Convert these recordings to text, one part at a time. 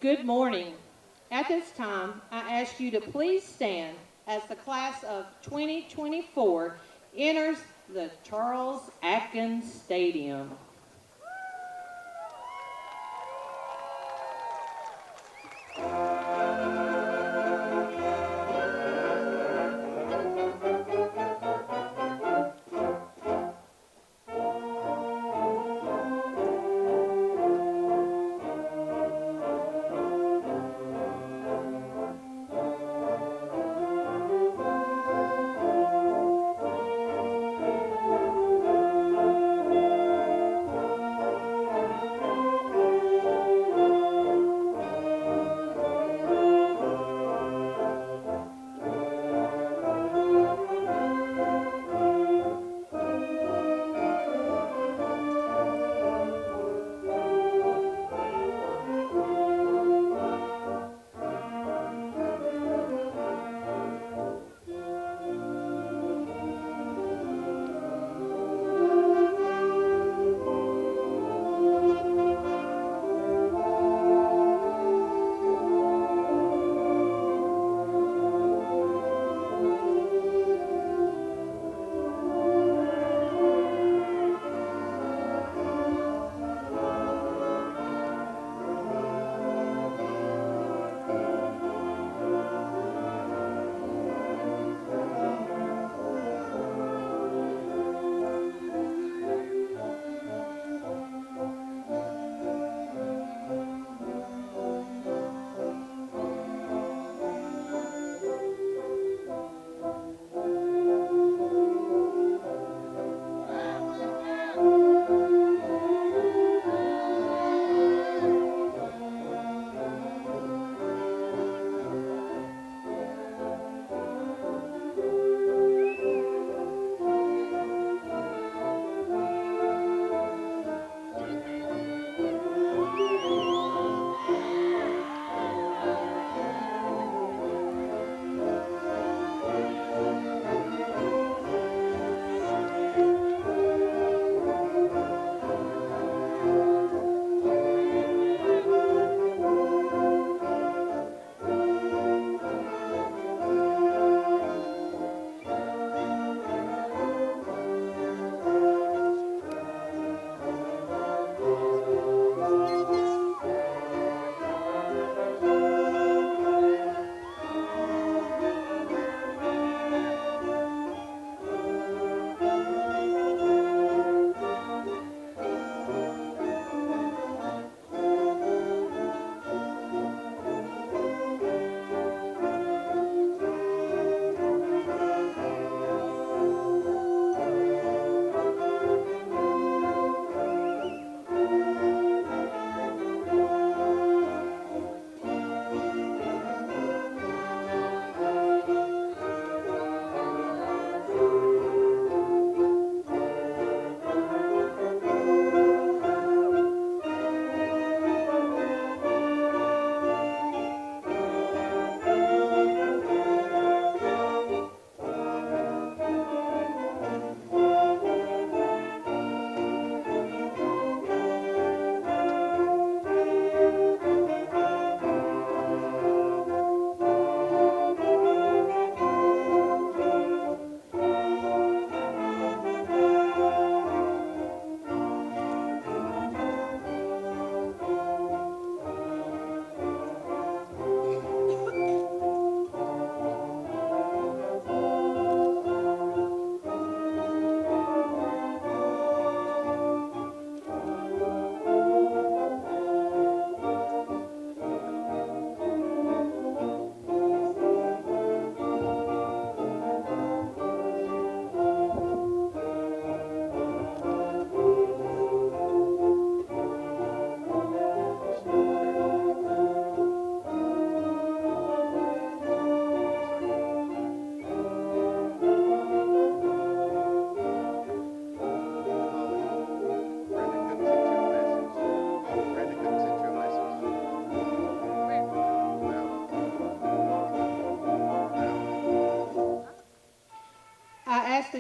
Good morning. At this time, I ask you to please stand as the class of 2024 enters the Charles Atkins Stadium.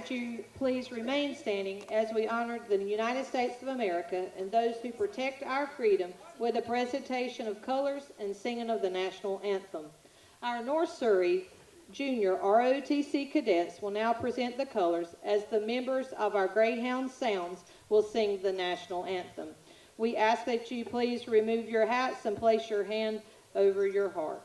that you please remain standing as we honor the United States of America and those who protect our freedom with a presentation of colors and singing of the national anthem. Our North Surry Junior ROTC cadets will now present the colors as the members of our Greyhound Sounds will sing the national anthem. We ask that you please remove your hats and place your hand over your heart.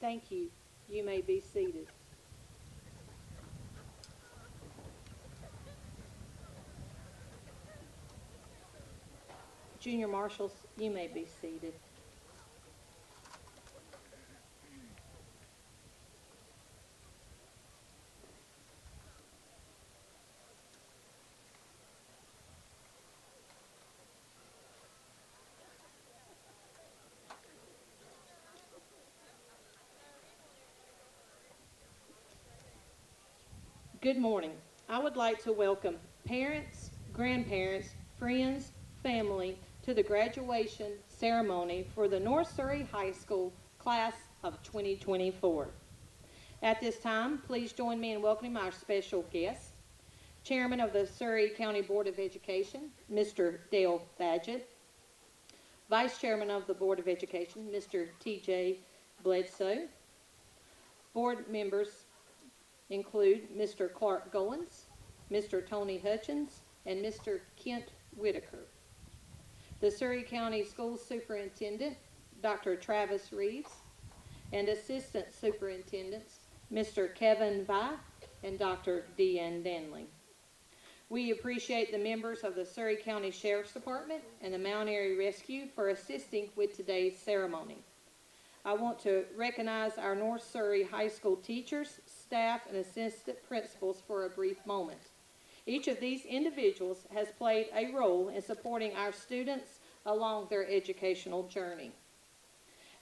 Thank you. You may be seated. Junior Marshals, you may be seated. Good morning. I would like to welcome parents, grandparents, friends, family to the graduation ceremony for the North Surry High School class of 2024. At this time, please join me in welcoming our special guests. Chairman of the Surry County Board of Education, Mr. Dale Badgett. Vice Chairman of the Board of Education, Mr. T.J. Bledsoe. Board members include Mr. Clark Goins, Mr. Tony Hutchins, and Mr. Kent Whitaker. The Surry County School Superintendent, Dr. Travis Reeves, and Assistant Superintendents, Mr. Kevin Vi and Dr. Deanne Danley. We appreciate the members of the Surry County Sheriff's Department and the Mount Airy Rescue for assisting with today's ceremony. I want to recognize our North Surry High School teachers, staff, and assistant principals for a brief moment. Each of these individuals has played a role in supporting our students along their educational journey.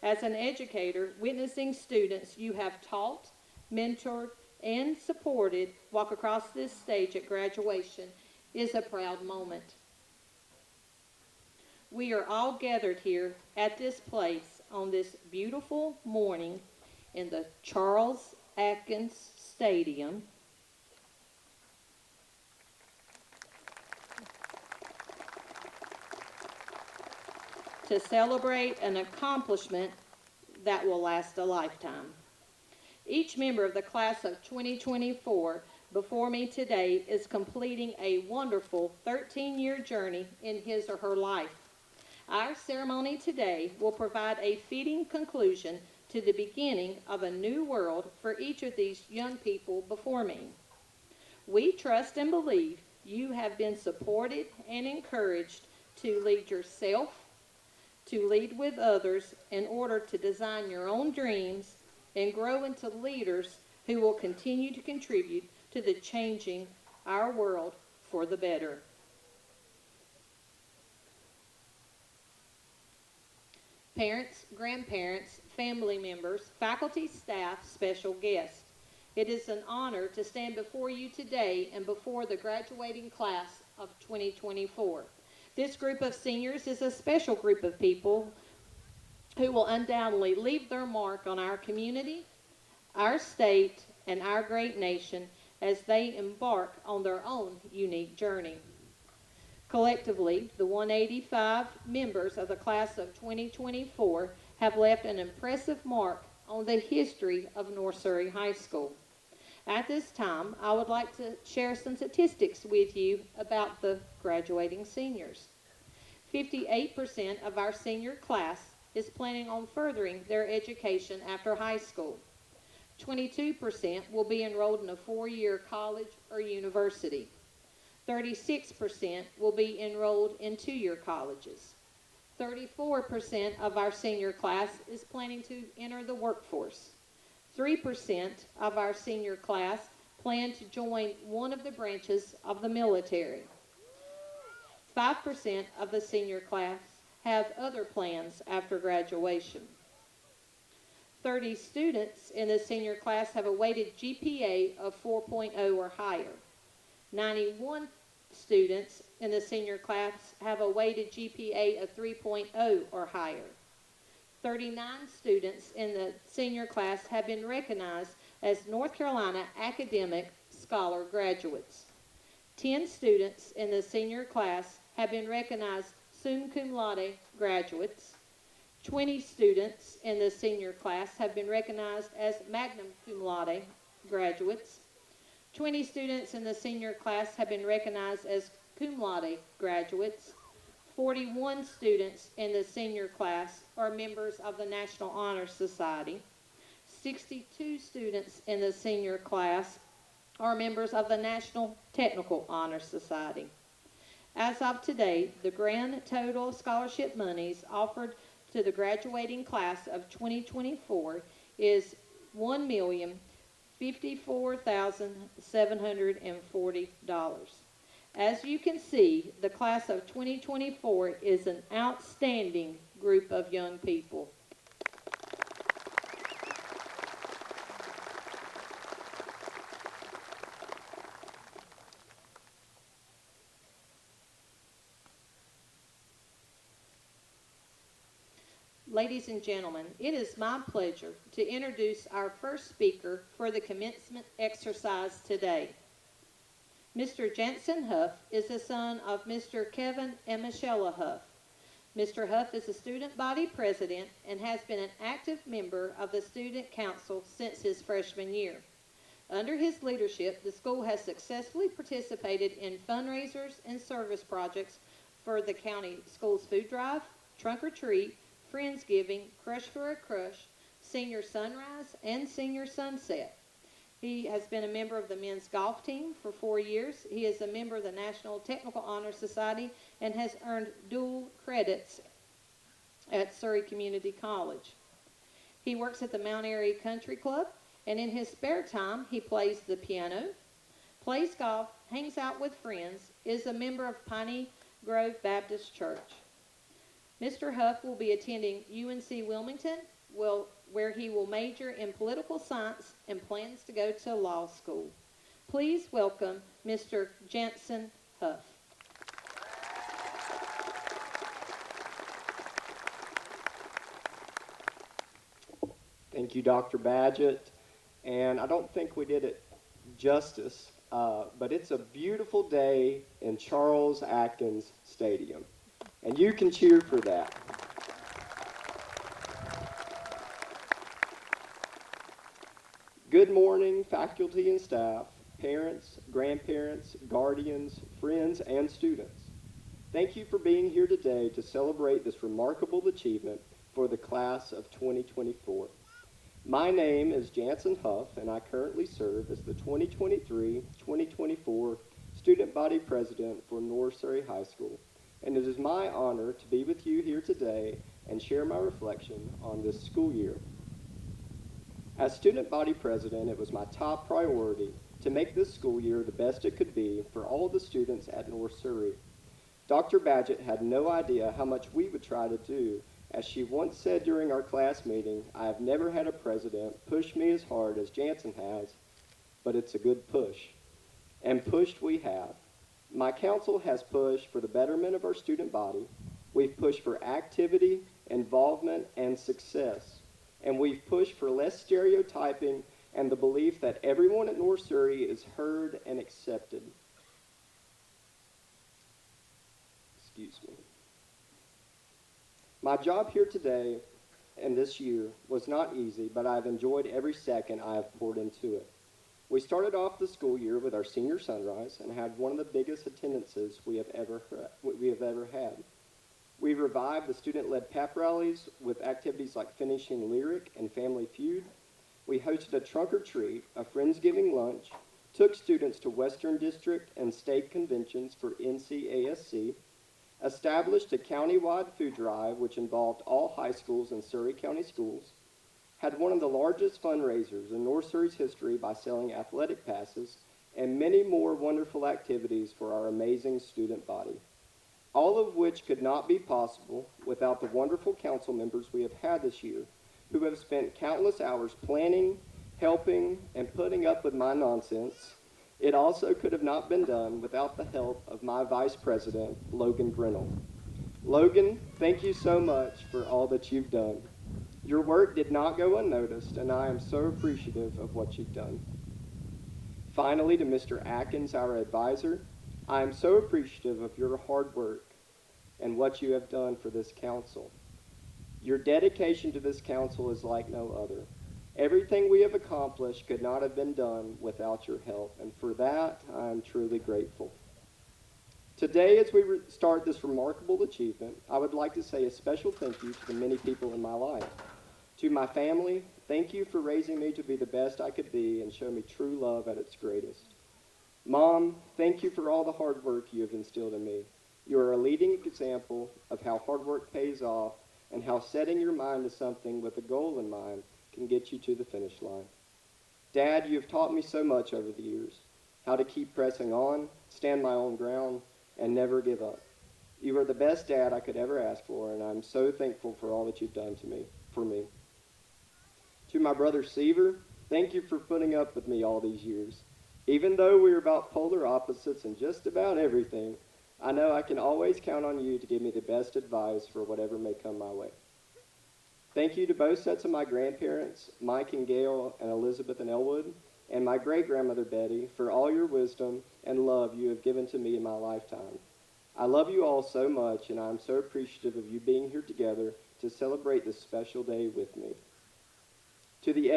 As an educator, witnessing students you have taught, mentored, and supported walk across this stage at graduation is a proud moment. We are all gathered here at this place on this beautiful morning in the Charles Atkins Stadium to celebrate an accomplishment that will last a lifetime. Each member of the class of 2024 before me today is completing a wonderful 13-year journey in his or her life. Our ceremony today will provide a fitting conclusion to the beginning of a new world for each of these young people before me. We trust and believe you have been supported and encouraged to lead yourself, to lead with others in order to design your own dreams and grow into leaders who will continue to contribute to the changing our world for the better. Parents, grandparents, family members, faculty, staff, special guests, it is an honor to stand before you today and before the graduating class of 2024. This group of seniors is a special group of people who will undoubtedly leave their mark on our community, our state, and our great nation as they embark on their own unique journey. Collectively, the 185 members of the class of 2024 have left an impressive mark on the history of North Surry High School. At this time, I would like to share some statistics with you about the graduating seniors. 58% of our senior class is planning on furthering their education after high school. 22% will be enrolled in a 4-year college or university. 36% will be enrolled in 2-year colleges. 34% of our senior class is planning to enter the workforce. 3% of our senior class plan to join one of the branches of the military. 5% of the senior class have other plans after graduation. 30 students in the senior class have a weighted GPA of 4.0 or higher. 91 students in the senior class have a weighted GPA of 3.0 or higher. 39 students in the senior class have been recognized as North Carolina Academic Scholar graduates. 10 students in the senior class have been recognized summa cum laude graduates. 20 students in the senior class have been recognized as magna cum laude graduates. 20 students in the senior class have been recognized as cum laude graduates. 41 students in the senior class are members of the National Honor Society. 62 students in the senior class are members of the National Technical Honor Society. As of today, the grand total of scholarship monies offered to the graduating class of 2024 is $1,054,740. As you can see, the class of 2024 is an outstanding group of young people. Ladies and gentlemen, it is my pleasure to introduce our first speaker for the commencement exercise today. Mr. Jansen Huff is the son of Mr. Kevin and Michelle Huff. Mr. Huff is a student body president and has been an active member of the student council since his freshman year. Under his leadership, the school has successfully participated in fundraisers and service projects for the county school's food drive, trunk or treat, Friendsgiving, Crush for a Crush, Senior Sunrise, and Senior Sunset. He has been a member of the men's golf team for 4 years. He is a member of the National Technical Honor Society and has earned dual credits at Surry Community College. He works at the Mount Airy Country Club, and in his spare time, he plays the piano, plays golf, hangs out with friends, is a member of Piney Grove Baptist Church. Mr. Huff will be attending UNC Wilmington, where he will major in political science and plans to go to law school. Please welcome Mr. Jansen Huff. Thank you, Dr. Badgett. And I don't think we did it justice, but it's a beautiful day in Charles Atkins Stadium. And you can cheer for that. Good morning, faculty and staff, parents, grandparents, guardians, friends, and students. Thank you for being here today to celebrate this remarkable achievement for the class of 2024. My name is Jansen Huff, and I currently serve as the 2023-2024 Student Body President for North Surry High School, and it is my honor to be with you here today and share my reflection on this school year. As Student Body President, it was my top priority to make this school year the best it could be for all the students at North Surry. Dr. Badgett had no idea how much we would try to do. As she once said during our class meeting, I have never had a president push me as hard as Jansen has, but it's a good push. And pushed we have. My council has pushed for the betterment of our student body. We've pushed for activity, involvement, and success. And we've pushed for less stereotyping and the belief that everyone at North Surry is heard and accepted. Excuse me. My job here today and this year was not easy, but I've enjoyed every second I have poured into it. We started off the school year with our senior sunrise and had one of the biggest attendances we have ever had. We revived the student-led pep rallies with activities like finishing lyric and family feud. We hosted a trunk or treat, a Friendsgiving lunch, took students to Western District and state conventions for NCASC, established a county-wide food drive which involved all high schools and Surry County schools, had one of the largest fundraisers in North Surry's history by selling athletic passes, and many more wonderful activities for our amazing student body, all of which could not be possible without the wonderful council members we have had this year, who have spent countless hours planning, helping, and putting up with my nonsense. It also could have not been done without the help of my Vice President, Logan Grinnell. Logan, thank you so much for all that you've done. Your work did not go unnoticed, and I am so appreciative of what you've done. Finally, to Mr. Atkins, our advisor, I am so appreciative of your hard work and what you have done for this council. Your dedication to this council is like no other. Everything we have accomplished could not have been done without your help, and for that, I am truly grateful. Today, as we start this remarkable achievement, I would like to say a special thank you to the many people in my life. To my family, thank you for raising me to be the best I could be and show me true love at its greatest. Mom, thank you for all the hard work you have instilled in me. You are a leading example of how hard work pays off and how setting your mind to something with a goal in mind can get you to the finish line. Dad, you have taught me so much over the years, how to keep pressing on, stand my own ground, and never give up. You are the best dad I could ever ask for, and I'm so thankful for all that you've done for me. To my brother Seaver, thank you for putting up with me all these years. Even though we are about polar opposites in just about everything, I know I can always count on you to give me the best advice for whatever may come my way. Thank you to both sets of my grandparents, Mike and Gail and Elizabeth and Elwood, and my great-grandmother Betty for all your wisdom and love you have given to me in my lifetime. I love you all so much, and I'm so appreciative of you being here together to celebrate this special day with me. To the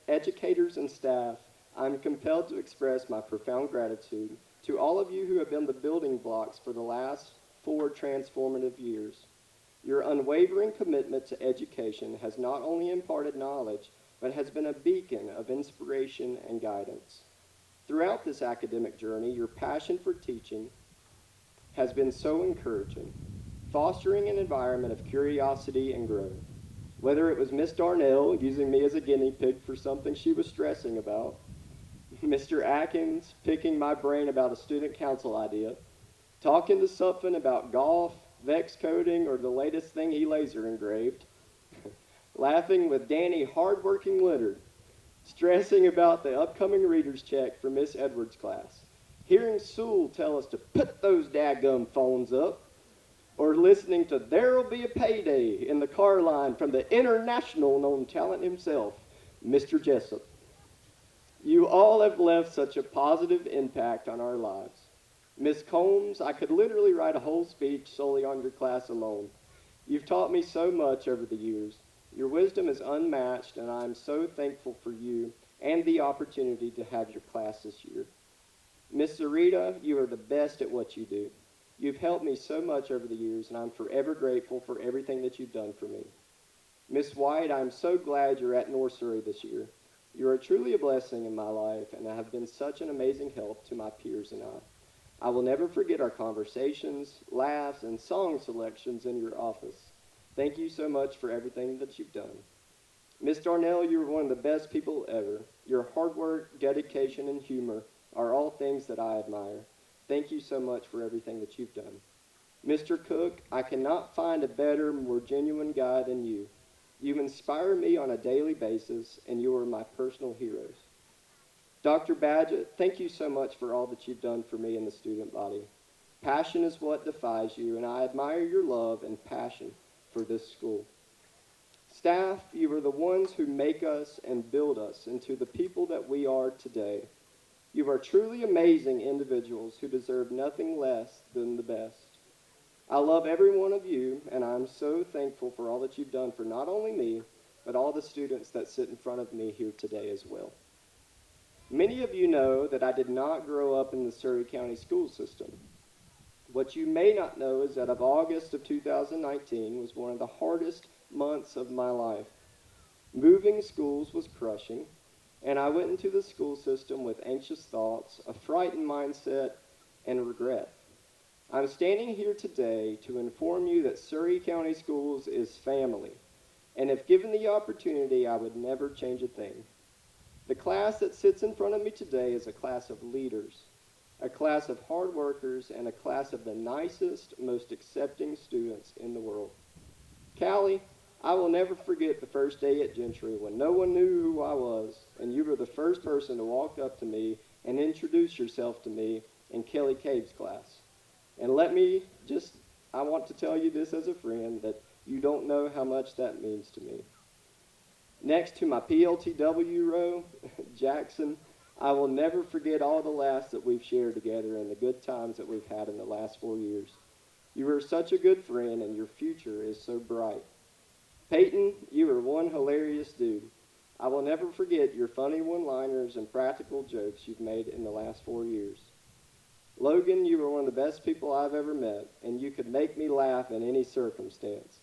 educators and staff, I'm compelled to express my profound gratitude to all of you who have been the building blocks for the last 4 transformative years. Your unwavering commitment to education has not only imparted knowledge, but has been a beacon of inspiration and guidance. Throughout this academic journey, your passion for teaching has been so encouraging, fostering an environment of curiosity and growth. Whether it was Miss Darnell using me as a guinea pig for something she was stressing about, Mr. Atkins picking my brain about a student council idea, talking to Sutphin about golf, vex coding, or the latest thing he laser engraved, laughing with Danny hardworking Leonard, stressing about the upcoming reader's check for Miss Edwards' class, hearing Sewell tell us to put those daggum phones up, or listening to There'll Be a Payday in the car line from the international known talent himself, Mr. Jessup. You all have left such a positive impact on our lives. Miss Combs, I could literally write a whole speech solely on your class alone. You've taught me so much over the years. Your wisdom is unmatched, and I am so thankful for you and the opportunity to have your class this year. Miss Sarita, you are the best at what you do. You've helped me so much over the years, and I'm forever grateful for everything that you've done for me. Miss White, I'm so glad you're at North Surry this year. You are truly a blessing in my life, and have been such an amazing help to my peers and I will never forget our conversations, laughs, and song selections in your office. Thank you so much for everything that you've done. Miss Darnell, you are one of the best people ever. Your hard work, dedication, and humor are all things that I admire. Thank you so much for everything that you've done. Mr. Cook, I cannot find a better, more genuine guy than you. You inspire me on a daily basis, and you are my personal heroes. Dr. Badgett, thank you so much for all that you've done for me in the student body. Passion is what defines you, and I admire your love and passion for this school. Staff, you are the ones who make us and build us into the people that we are today. You are truly amazing individuals who deserve nothing less than the best. I love every one of you, and I'm so thankful for all that you've done for not only me, but all the students that sit in front of me here today as well. Many of you know that I did not grow up in the Surry County school system. What you may not know is that of August of 2019 was one of the hardest months of my life. Moving schools was crushing, and I went into the school system with anxious thoughts, a frightened mindset, and regret. I'm standing here today to inform you that Surry County Schools is family, and if given the opportunity, I would never change a thing. The class that sits in front of me today is a class of leaders, a class of hard workers, and a class of the nicest, most accepting students in the world. Callie, I will never forget the first day at Gentry when no one knew who I was, and you were the first person to walk up to me and introduce yourself to me in Kelly Cave's class. And I want to tell you this as a friend, that you don't know how much that means to me. Next to my PLTW row, Jackson, I will never forget all the laughs that we've shared together and the good times that we've had in the last 4 years. You are such a good friend, and your future is so bright. Peyton, you are one hilarious dude. I will never forget your funny one-liners and practical jokes you've made in the last 4 years. Logan, you are one of the best people I've ever met, and you could make me laugh in any circumstance.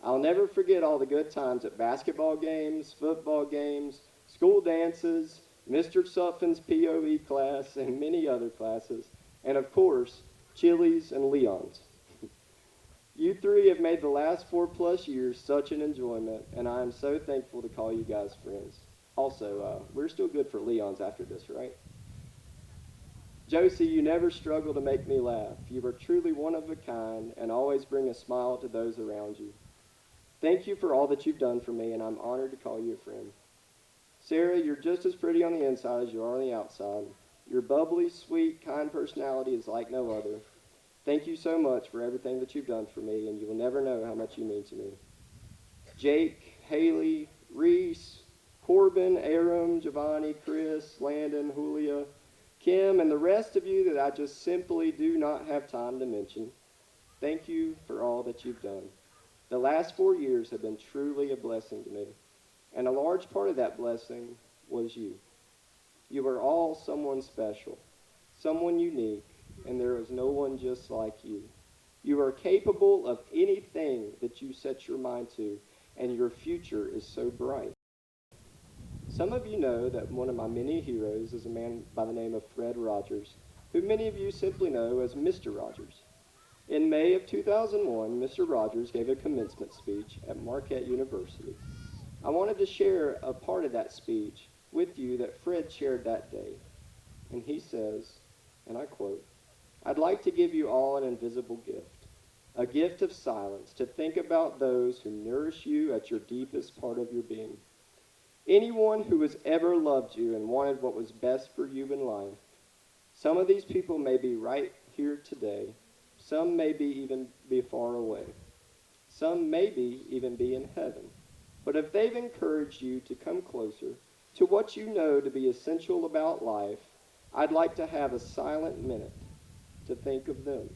I'll never forget all the good times at basketball games, football games, school dances, Mr. Sutphin's POE class, and many other classes, and of course, Chili's and Leon's. You three have made the last 4+ years such an enjoyment, and I am so thankful to call you guys friends. Also, we're still good for Leon's after this, right? Josie, you never struggle to make me laugh. You are truly one of a kind and always bring a smile to those around you. Thank you for all that you've done for me, and I'm honored to call you a friend. Sarah, you're just as pretty on the inside as you are on the outside. Your bubbly, sweet, kind personality is like no other. Thank you so much for everything that you've done for me, and you will never know how much you mean to me. Jake, Haley, Reese, Corbin, Aram, Giovanni, Chris, Landon, Julia, Kim, and the rest of you that I just simply do not have time to mention, thank you for all that you've done. The last 4 years have been truly a blessing to me, and a large part of that blessing was you. You are all someone special, someone unique, and there is no one just like you. You are capable of anything that you set your mind to, and your future is so bright. Some of you know that one of my many heroes is a man by the name of Fred Rogers, who many of you simply know as Mr. Rogers. In May of 2001, Mr. Rogers gave a commencement speech at Marquette University. I wanted to share a part of that speech with you that Fred shared that day. And he says, and I quote, "I'd like to give you all an invisible gift, a gift of silence to think about those who nourish you at your deepest part of your being. Anyone who has ever loved you and wanted what was best for you in life. Some of these people may be right here today. Some may even be far away. Some maybe even be in heaven. But if they've encouraged you to come closer to what you know to be essential about life, I'd like to have a silent minute to think of them.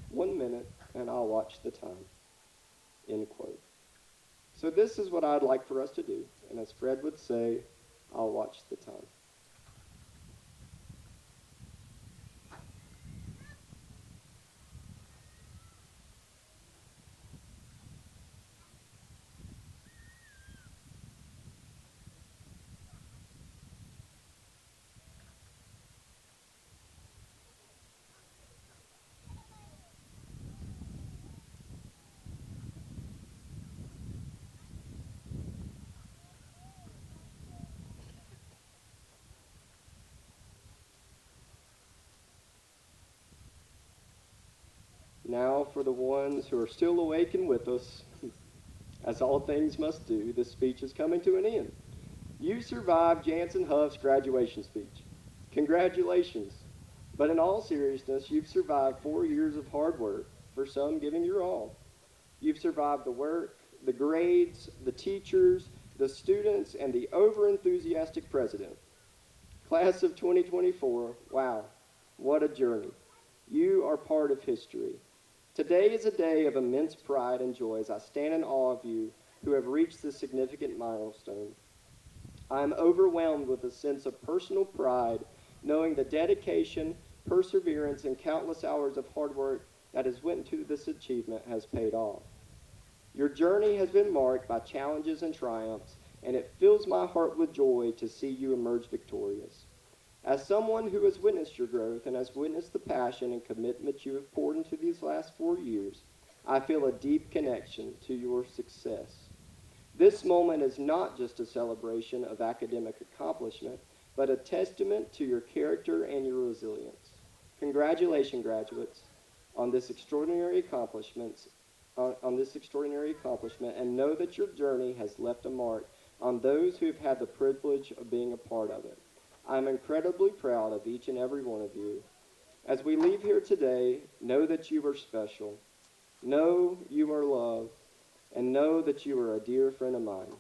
1 minute, and I'll watch the time." End quote. So this is what I'd like for us to do. And as Fred would say, I'll watch the time. Now for the ones who are still awake and with us, as all things must do, this speech is coming to an end. You survived Jansen Huff's graduation speech. Congratulations. But in all seriousness, you've survived 4 years of hard work, for some giving your all. You've survived the work, the grades, the teachers, the students, and the over-enthusiastic president. Class of 2024, wow, what a journey. You are part of history. Today is a day of immense pride and joy as I stand in awe of you who have reached this significant milestone. I am overwhelmed with a sense of personal pride, knowing the dedication, perseverance, and countless hours of hard work that has went into this achievement has paid off. Your journey has been marked by challenges and triumphs, and it fills my heart with joy to see you emerge victorious. As someone who has witnessed your growth and has witnessed the passion and commitment you have poured into these last 4 years, I feel a deep connection to your success. This moment is not just a celebration of academic accomplishment, but a testament to your character and your resilience. Congratulations, graduates, on this extraordinary accomplishment, and know that your journey has left a mark on those who have had the privilege of being a part of it. I'm incredibly proud of each and every one of you. As we leave here today, know that you are special. Know you are loved. And know that you are a dear friend of mine.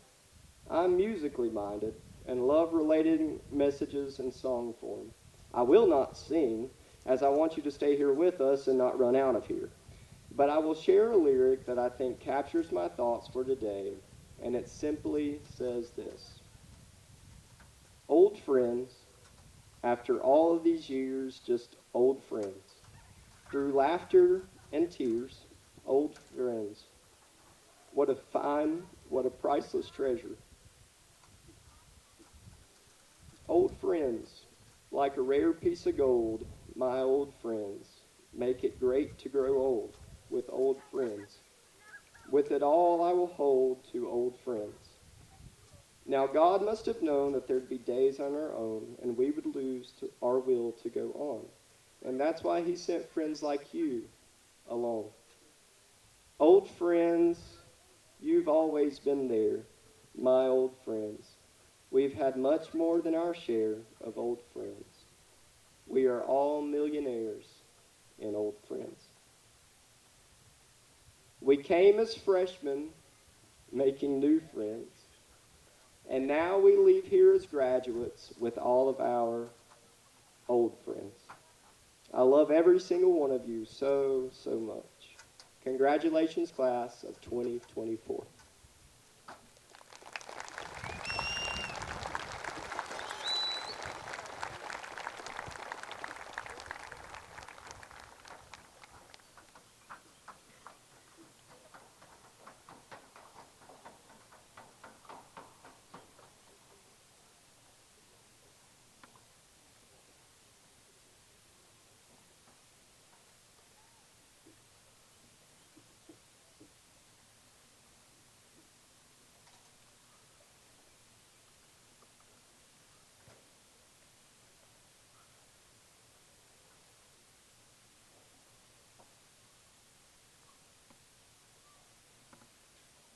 I'm musically minded and love relating messages in song form. I will not sing, as I want you to stay here with us and not run out of here. But I will share a lyric that I think captures my thoughts for today, and it simply says this. Old friends, after all of these years, just old friends. Through laughter and tears, old friends. What a priceless treasure. Old friends, like a rare piece of gold, my old friends, make it great to grow old with old friends. With it all I will hold to old friends. Now God must have known that there'd be days on our own and we would lose our will to go on. And that's why he sent friends like you along. Old friends, you've always been there, my old friends. We've had much more than our share of old friends. We are all millionaires in old friends. We came as freshmen, making new friends. And now we leave here as graduates with all of our old friends. I love every single one of you so, so much. Congratulations, class of 2024.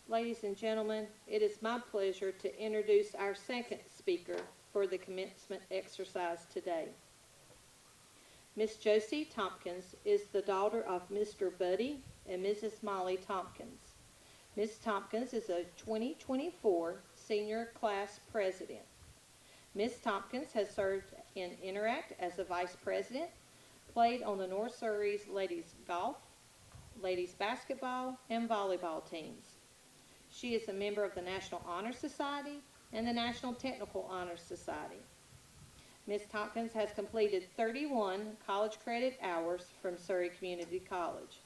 Ladies and gentlemen, it is my pleasure to introduce our second speaker for the commencement exercise today. Miss Josie Tompkins is the daughter of Mr. Buddy and Mrs. Molly Tompkins. Ms. Tompkins is a 2024 senior class president. Ms. Tompkins has served in Interact as a vice president, played on the North Surrey's ladies golf, ladies basketball, and volleyball teams. She is a member of the National Honor Society and the National Technical Honor Society. Ms. Tompkins has completed 31 college credit hours from Surry Community College.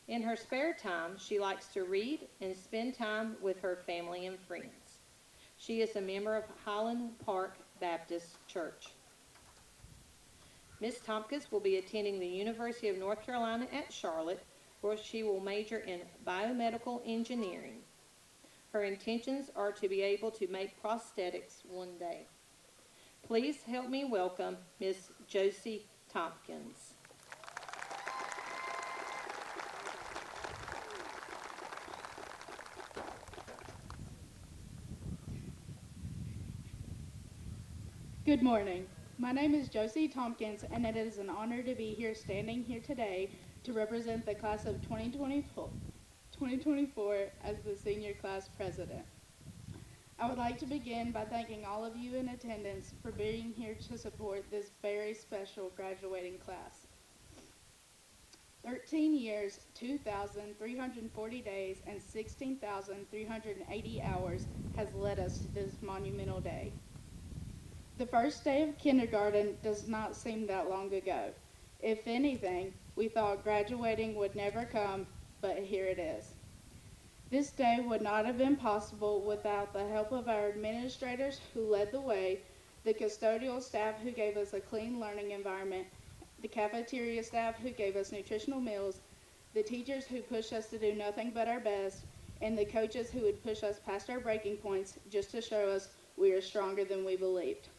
In her spare time, she likes to read and spend time with her family and friends. She is a member of Highland Park Baptist Church. Ms. Tompkins will be attending the University of North Carolina at Charlotte, where she will major in biomedical engineering. Her intentions are to be able to make prosthetics one day. Please help me welcome Ms. Josie Tompkins. Good morning. My name is Josie Tompkins, and it is an honor to be here standing here today to represent the class of 2024 as the senior class president. I would like to begin by thanking all of you in attendance for being here to support this very special graduating class. 13 years, 2,340 days, and 16,380 hours has led us to this monumental day. The first day of kindergarten does not seem that long ago. If anything, we thought graduating would never come, but here it is. This day would not have been possible without the help of our administrators who led the way, the custodial staff who gave us a clean learning environment, the cafeteria staff who gave us nutritional meals, the teachers who pushed us to do nothing but our best, and the coaches who would push us past our breaking points just to show us we are stronger than we believed.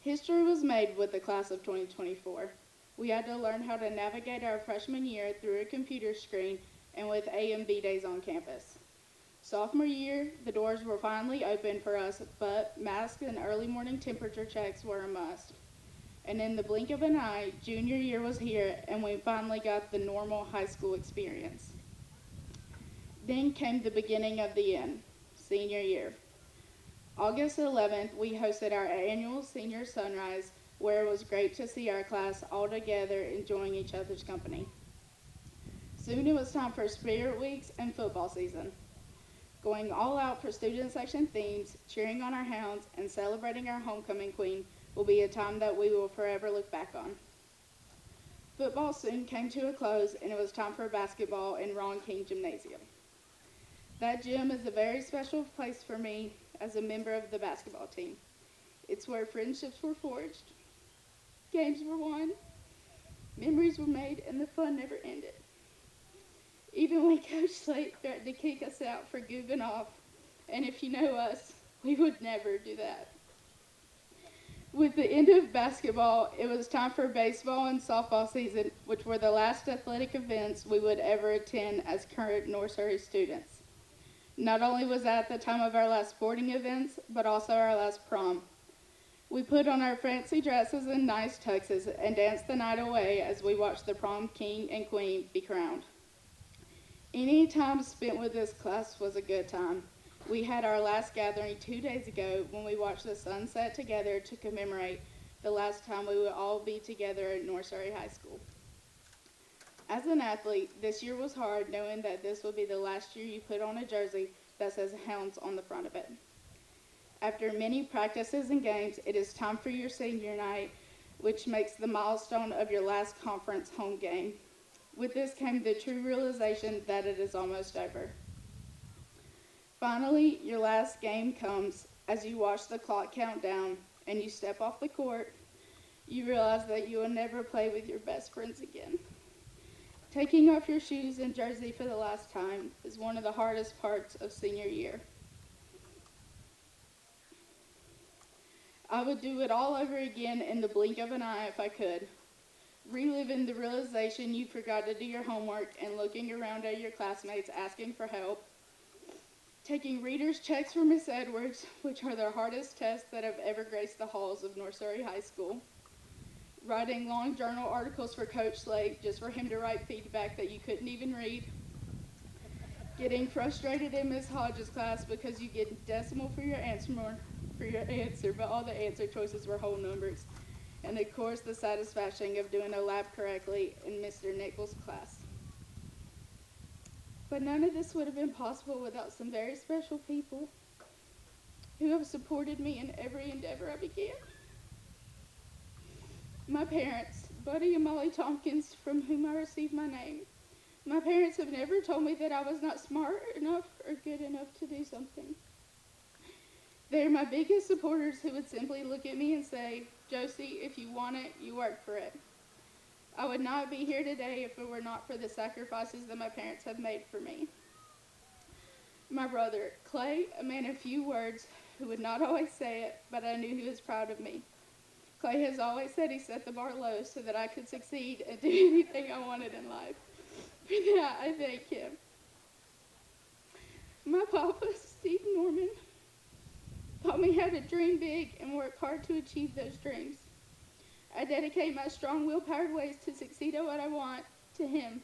History was made with the class of 2024. We had to learn how to navigate our freshman year through a computer screen and with A and B days on campus. Sophomore year, the doors were finally open for us, but masks and early morning temperature checks were a must. And in the blink of an eye, junior year was here, and we finally got the normal high school experience. Then came the beginning of the end, senior year. August 11th, we hosted our annual senior sunrise, where it was great to see our class all together enjoying each other's company. Soon it was time for spirit weeks and football season. Going all out for student section themes, cheering on our hounds, and celebrating our homecoming queen will be a time that we will forever look back on. Football soon came to a close, and it was time for basketball in Ron King Gymnasium. That gym is a very special place for me as a member of the basketball team. It's where friendships were forged, games were won, memories were made, and the fun never ended. Even when Coach Slate threatened to kick us out for goofing off, and if you know us, we would never do that. With the end of basketball, it was time for baseball and softball season, which were the last athletic events we would ever attend as current North Surrey students. Not only was that the time of our last sporting events, but also our last prom. We put on our fancy dresses and nice tuxes and danced the night away as we watched the prom king and queen be crowned. Any time spent with this class was a good time, We had our last gathering 2 days ago when we watched the sunset together to commemorate the last time we would all be together at North Surry High School. As an athlete, this year was hard knowing that this would be the last year you put on a jersey that says Hounds on the front of it. After many practices and games, it is time for your senior night, which makes the milestone of your last conference home game. With this came the true realization that it is almost over. Finally, your last game comes as you watch the clock count down and you step off the court. You realize that you will never play with your best friends again. Taking off your shoes and jersey for the last time is one of the hardest parts of senior year. I would do it all over again in the blink of an eye if I could. Reliving the realization you forgot to do your homework and looking around at your classmates asking for help. Taking reader's checks from Miss Edwards, which are the hardest tests that have ever graced the halls of North Surry High School. Writing long journal articles for Coach Slade just for him to write feedback that you couldn't even read. Getting frustrated in Miss Hodges' class because you get decimal for your answer, but all the answer choices were whole numbers. And of course, the satisfaction of doing a lab correctly in Mr. Nichols' class. But none of this would have been possible without some very special people who have supported me in every endeavor I began. My parents, Buddy and Molly Tompkins, from whom I received my name. My parents have never told me that I was not smart enough or good enough to do something. They're my biggest supporters who would simply look at me and say, "Josie, if you want it, you work for it." I would not be here today if it were not for the sacrifices that my parents have made for me. My brother, Clay, a man of few words, who would not always say it, but I knew he was proud of me. Clay has always said he set the bar low so that I could succeed and do anything I wanted in life. For that, I thank him. My papa, Steve Norman, taught me how to dream big and work hard to achieve those dreams. I dedicate my strong will-powered ways to succeed at what I want to him.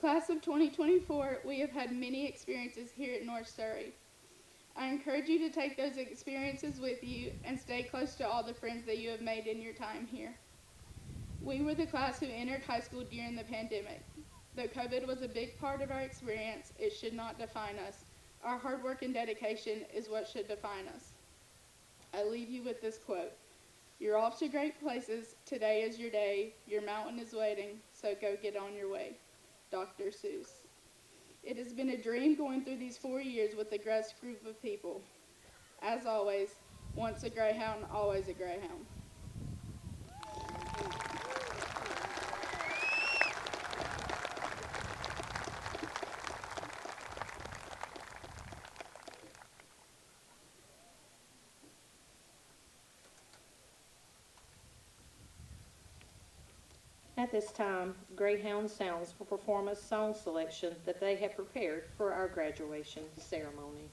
Class of 2024, we have had many experiences here at North Surry. I encourage you to take those experiences with you and stay close to all the friends that you have made in your time here. We were the class who entered high school during the pandemic. Though COVID was a big part of our experience, it should not define us. Our hard work and dedication is what should define us. I leave you with this quote. You're off to great places. Today is your day. Your mountain is waiting, so go get on your way. Dr. Seuss. It has been a dream going through these 4 years with a great group of people. As always, once a Greyhound, always a Greyhound. At this time, Greyhound Sounds will perform a song selection that they have prepared for our graduation ceremony.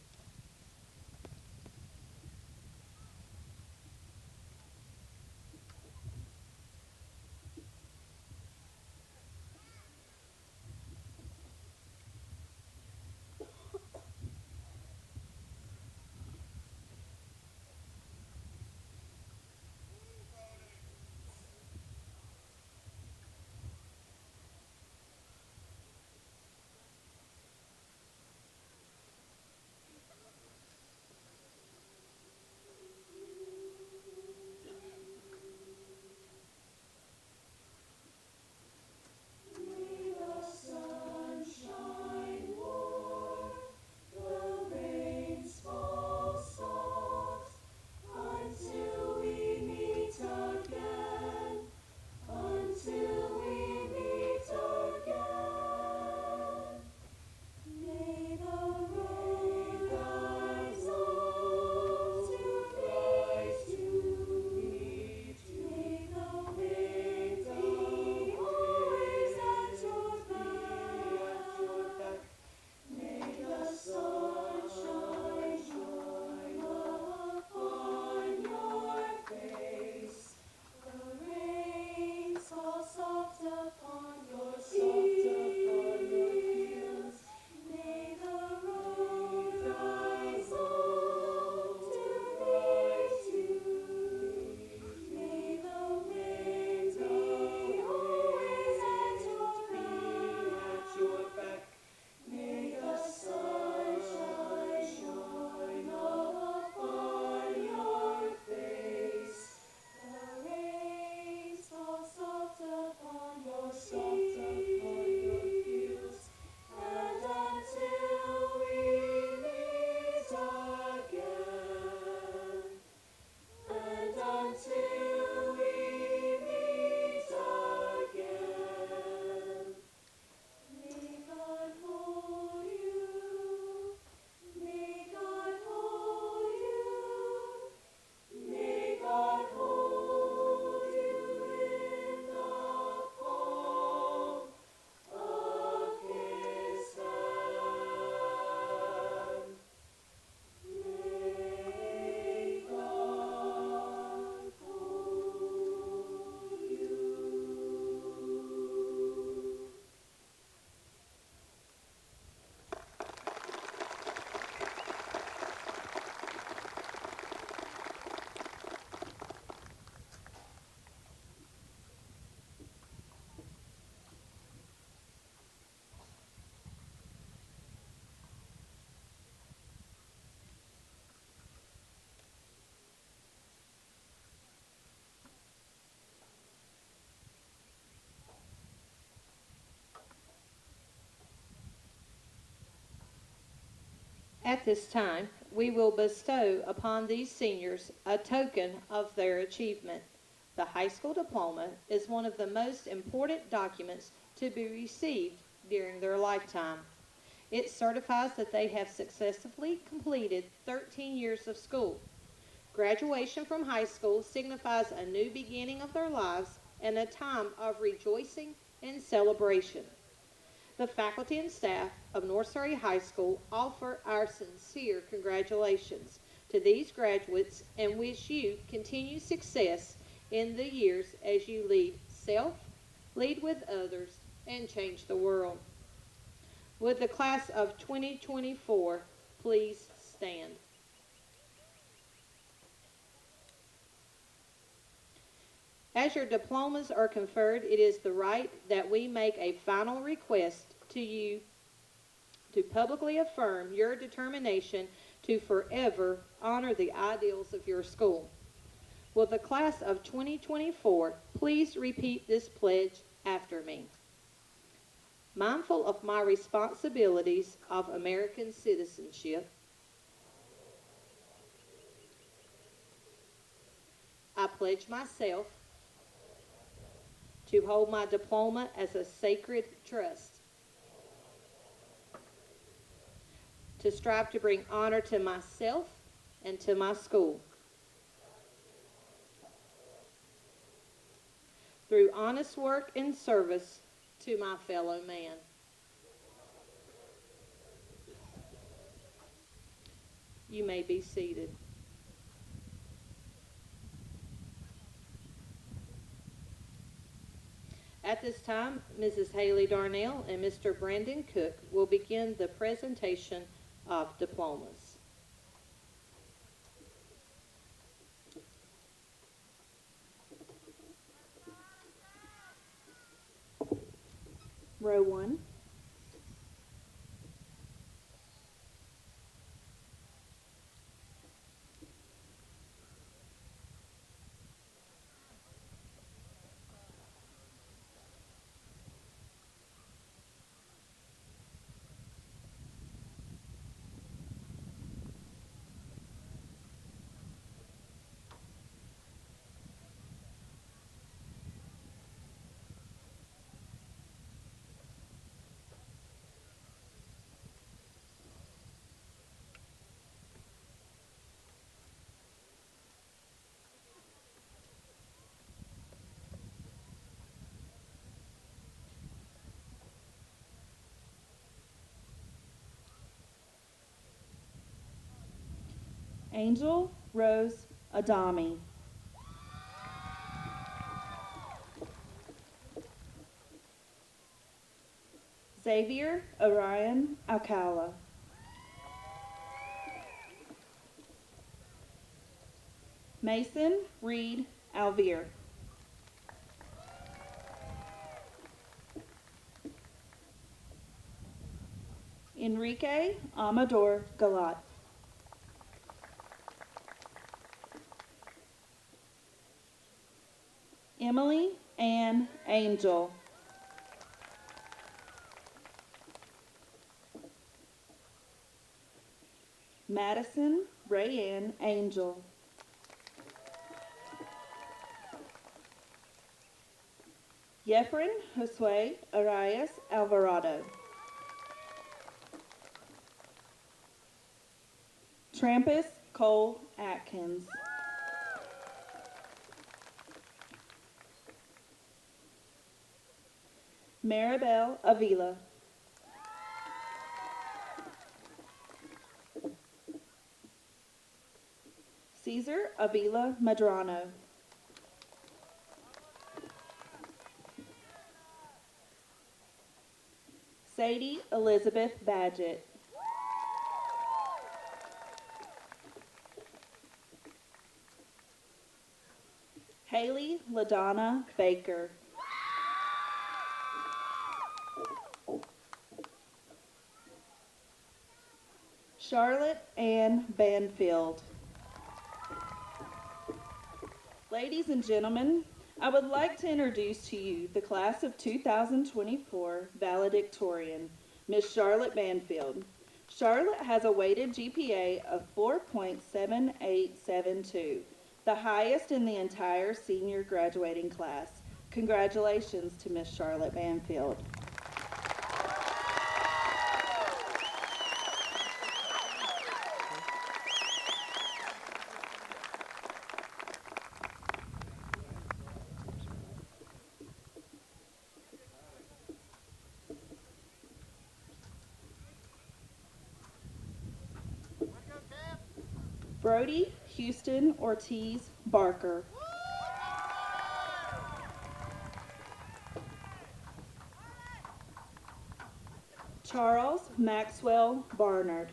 At this time, we will bestow upon these seniors a token of their achievement. The high school diploma is one of the most important documents to be received during their lifetime. It certifies that they have successfully completed 13 years of school. Graduation from high school signifies a new beginning of their lives and a time of rejoicing and celebration. The faculty and staff of North Surry High School offer our sincere congratulations to these graduates and wish you continued success in the years as you lead self, lead with others, and change the world. Would the class of 2024 please stand? As your diplomas are conferred, it is the right that we make a final request to you to publicly affirm your determination to forever honor the ideals of your school. Will the class of 2024 please repeat this pledge after me? Mindful of my responsibilities of American citizenship, I pledge myself to hold my diploma as a sacred trust, to strive to bring honor to myself and to my school, through honest work and service to my fellow man. You may be seated. At this time, Mrs. Haley Darnell and Mr. Brandon Cook will begin the presentation of diplomas. Row 1. Angel Rose Adami. Xavier Orion Alcala. Mason Reed Alvear. Enrique Amador Galat. Emily Ann Angel. Madison Rayanne Angel. Yefren Josue Arias Alvarado. Trampus Cole Atkins. Maribel Avila. Caesar Avila Madrano. Sadie Elizabeth Badgett. Haley LaDonna Baker. Charlotte Ann Banfield. Ladies and gentlemen, I would like to introduce to you the class of 2024 valedictorian, Miss Charlotte Banfield. Charlotte has a weighted GPA of 4.7872, the highest in the entire senior graduating class. Congratulations to Miss Charlotte Banfield. Brody Houston Ortiz Barker. Charles Maxwell Barnard.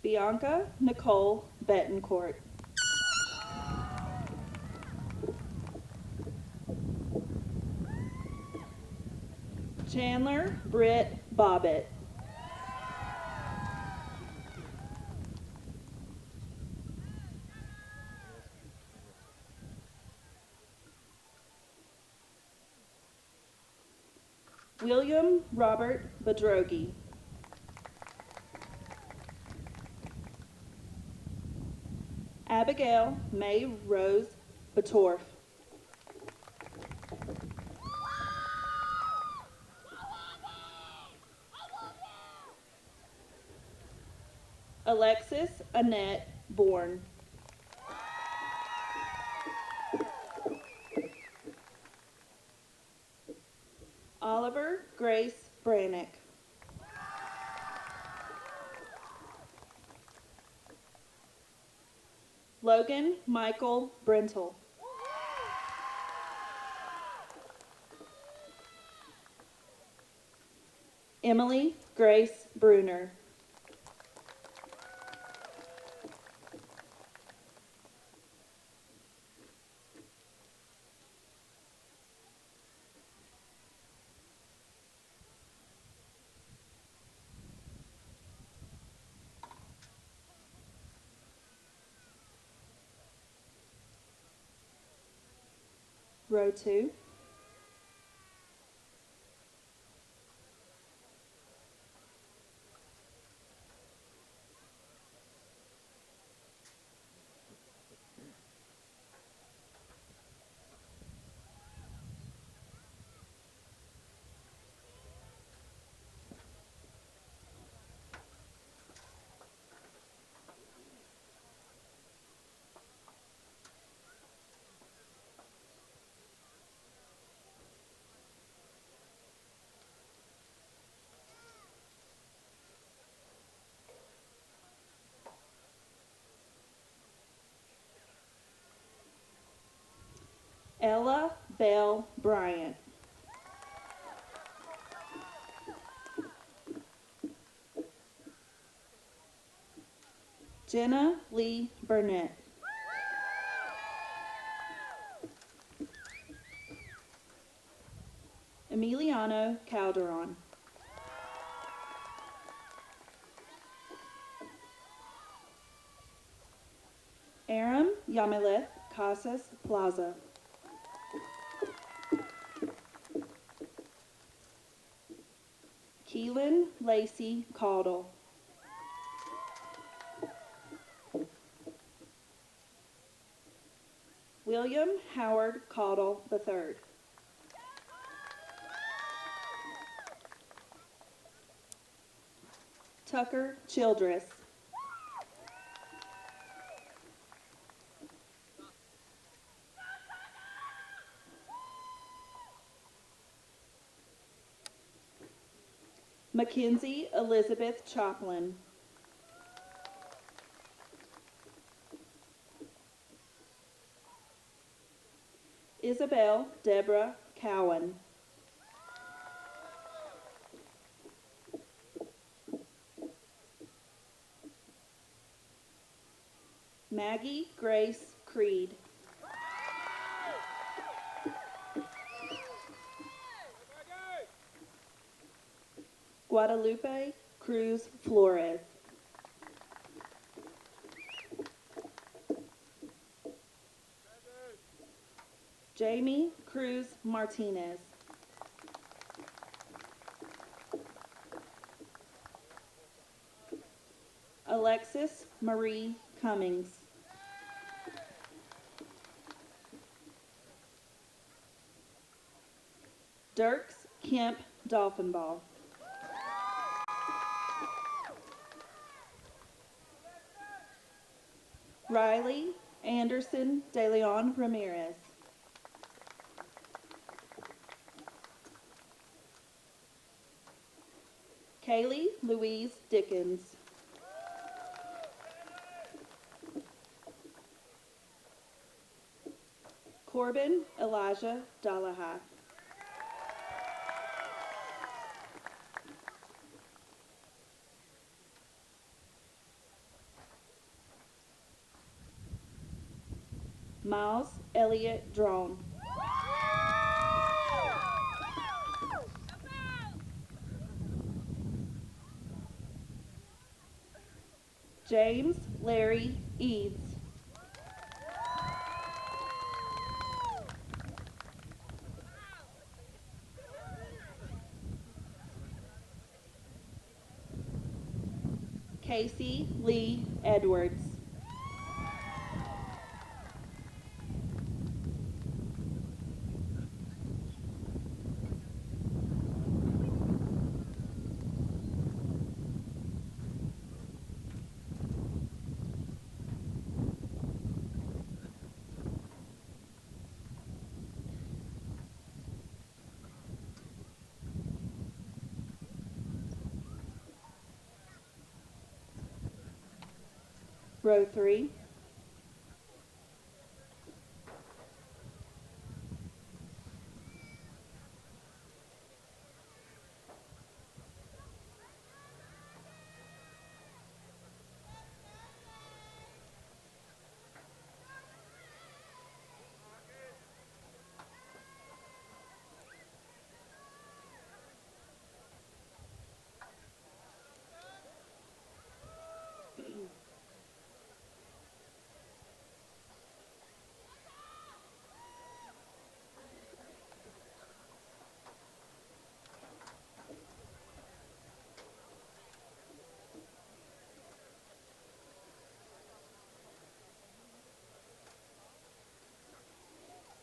Bianca Nicole Betancourt. Chandler Britt Bobbitt. William Robert Bedrogi. Abigail May Rose Batorf. Alexis Annette Bourne. Oliver Grace Brannick. Logan Michael Brentel. Emily Grace Bruner. Row 2. Ella Bell Bryant. Jenna Lee Burnett. Emiliano Calderon. Aram Yamileth Casas Plaza. Keelan Lacey Caudle. William Howard Caudle III. Tucker Childress. Mackenzie Elizabeth Choplin. Isabel Deborah Cowan. Maggie Grace Creed. Guadalupe Cruz Flores. Jamie Cruz Martinez. Alexis Marie Cummings. Dirks Kemp Dolphinball. Riley Anderson De Leon Ramirez. Kaylee Louise Dickens. Corbin Elijah Dalaha. Miles Elliott Drone. James Larry Eads. Casey Lee Edwards. Row 3.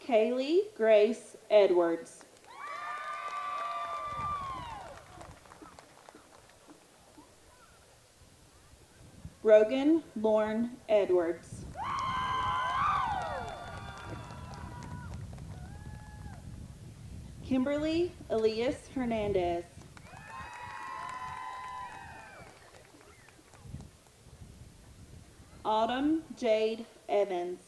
Kaylee Grace Edwards. Brogan Lorne Edwards. Kimberly Elias Hernandez. Autumn Jade Evans.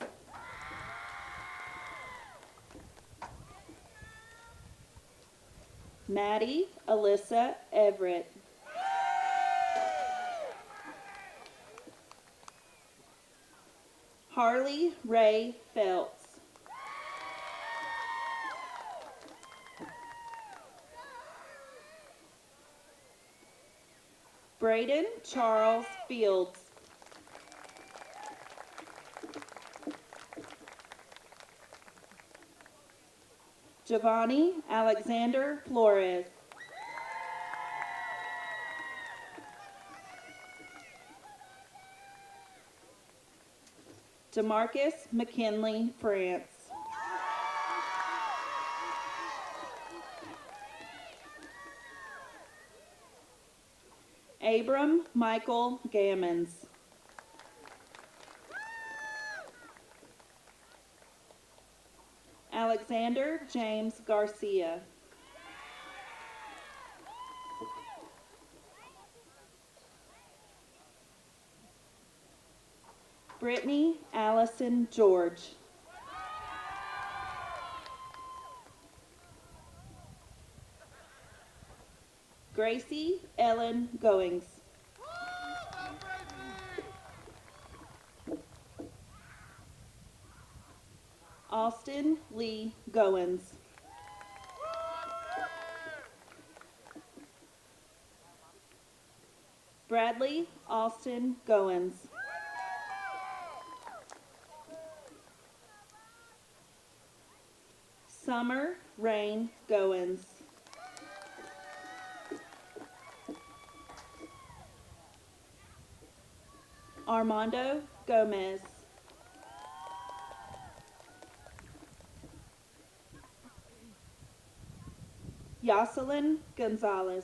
Maddie Alyssa Everett. Harley Ray Phelps. Braden Charles Fields. Giovanni Alexander Flores. Demarcus McKinley France. Abram Michael Gammons. Alexander James Garcia. Brittany Allison George. Gracie Ellen Goings. Austin Lee Goins. Bradley Austin Goins. Summer Rain Goins. Armando Gomez. Yoselin Gonzalez.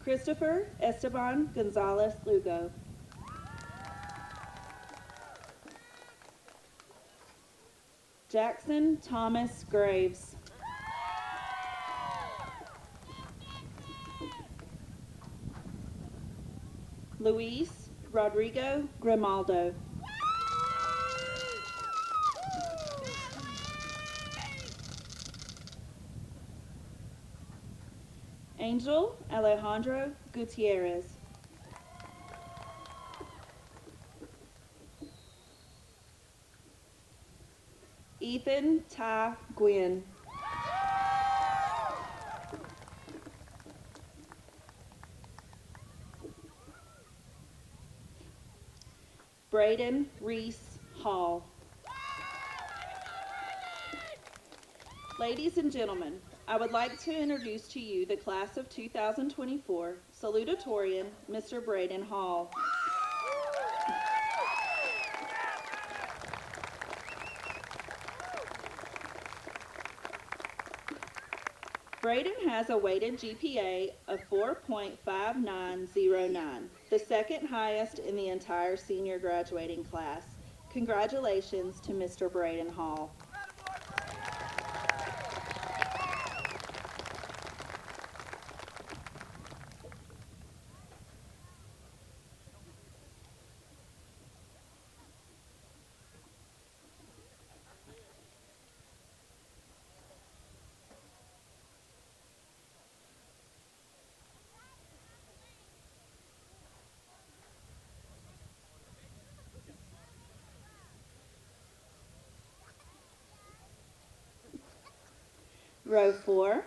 Christopher Esteban Gonzalez Lugo. Jackson Thomas Graves. Luis Rodrigo Grimaldo. Angel Alejandro Gutierrez. Ethan Ty Gwynn. Braden Reese Hall. Ladies and gentlemen, I would like to introduce to you the class of 2024, salutatorian, Mr. Braden Hall. Braden has a weighted GPA of 4.5909, the second highest in the entire senior graduating class. Congratulations to Mr. Braden Hall. Row 4.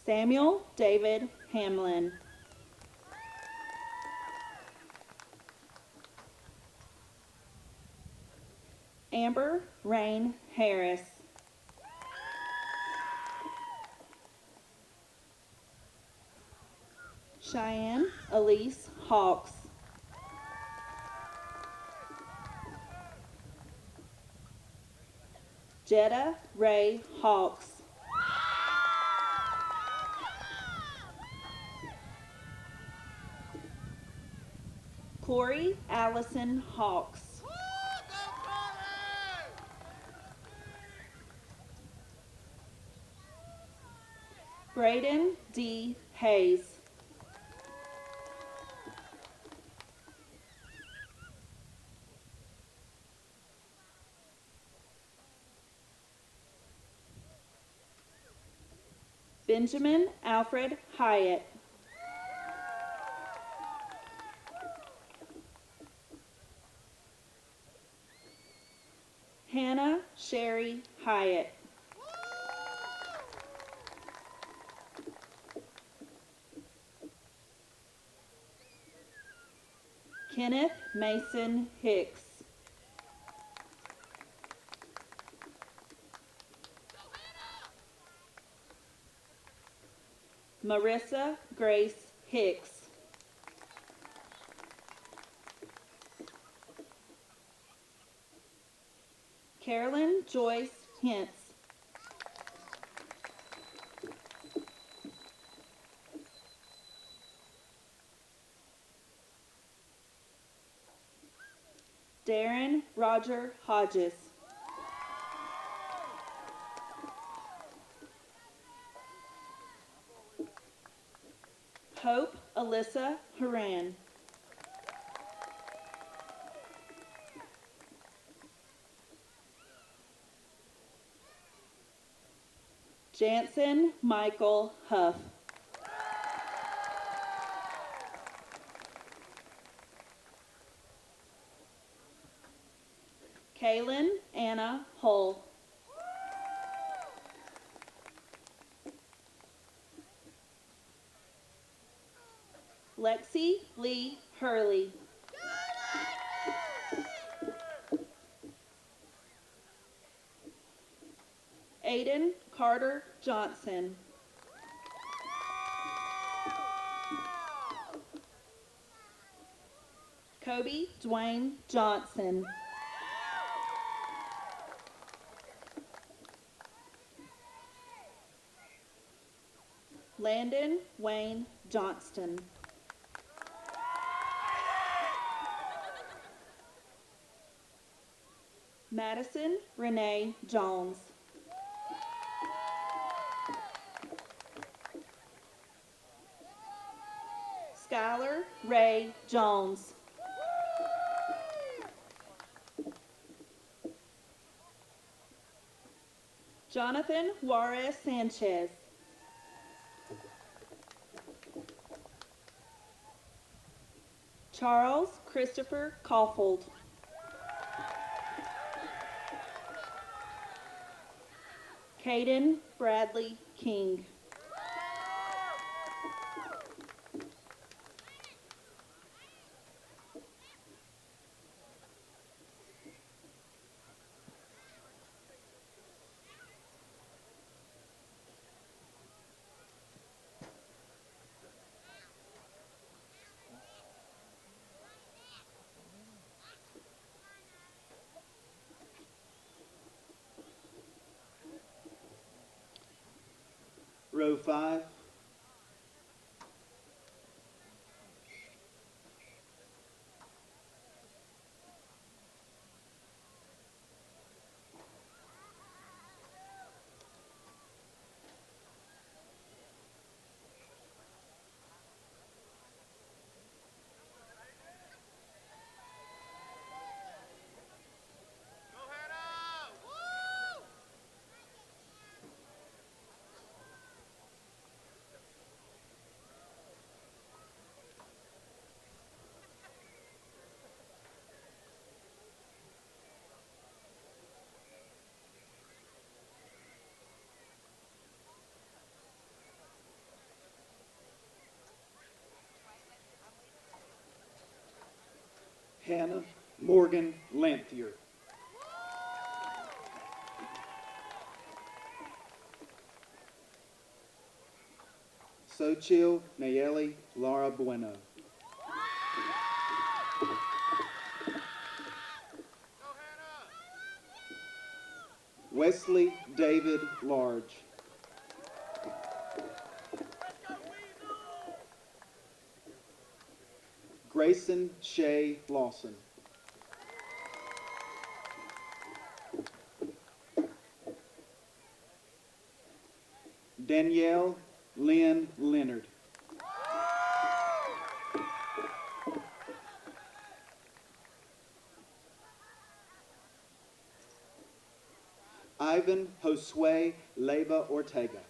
Samuel David Hamlin. Amber Rain Harris. Cheyenne Elise Hawks. Jetta Ray Hawks. Corey Allison Hawks. Braden D. Hayes. Benjamin Alfred Hyatt. Hannah Sherry Hyatt. Kenneth Mason Hicks. Marissa Grace Hicks. Carolyn Joyce Hintz. Darren Roger Hodges. Hope Alyssa Haran. Jansen Michael Huff. Kaylin Anna Hull. Lexi Lee Hurley. Aiden Carter Johnson. Kobe Dwayne Johnson. Landon Wayne Johnston. Madison Renee Jones. Skylar Ray Jones. Jonathan Juarez Sanchez. Charles Christopher Caulfield. Caden Bradley King. Row 5. Hannah Morgan Lanthier. Xochitl Nayeli Lara Bueno. Wesley David Large. Grayson Shay Lawson. Danielle Lynn Leonard. Ivan Josue Leyva Ortega.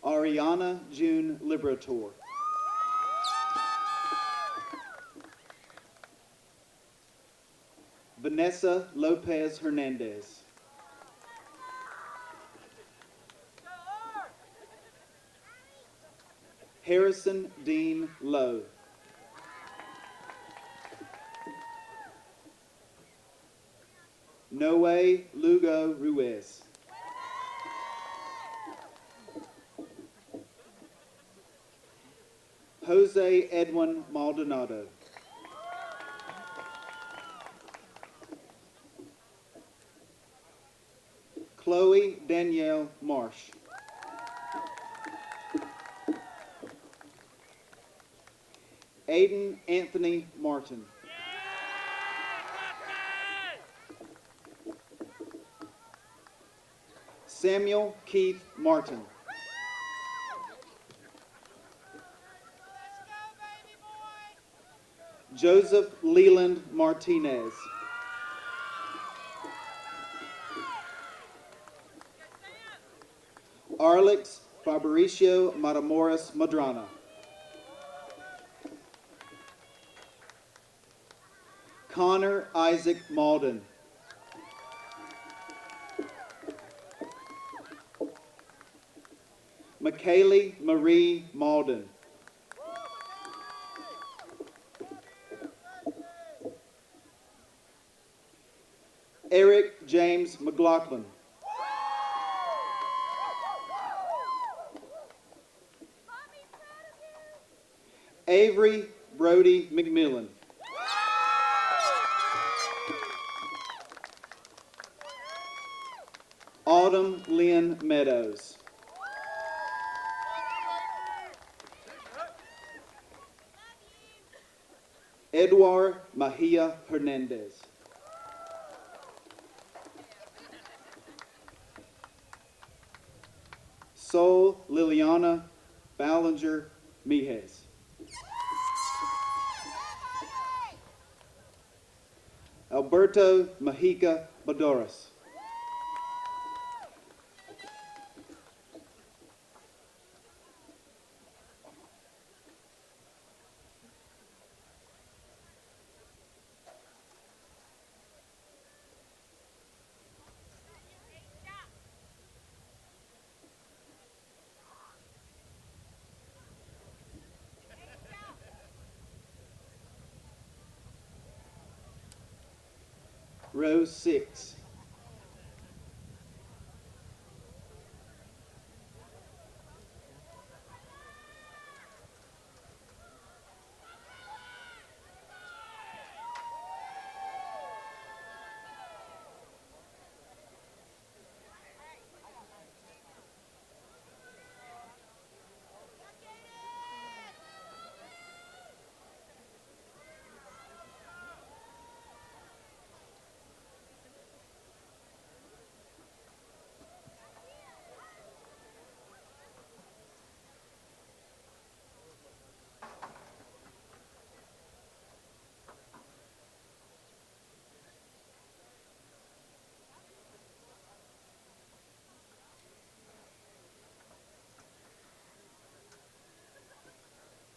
Ariana June Liberator. Vanessa Lopez Hernandez. Harrison Dean Lowe. Noe Lugo Ruiz. Jose Edwin Maldonado. Chloe Danielle Marsh. Aiden Anthony Martin. Samuel Keith Martin. Joseph Leland Martinez. Arlix Fabricio Matamoros Madrana. Connor Isaac Malden. McKaylee Marie Malden. Eric James McLaughlin. Avery Brody McMillan. Autumn Lynn Meadows. Edward Mahia Hernandez. Sol Liliana Ballinger Mijes. Alberto Majica Badoras. Row 6.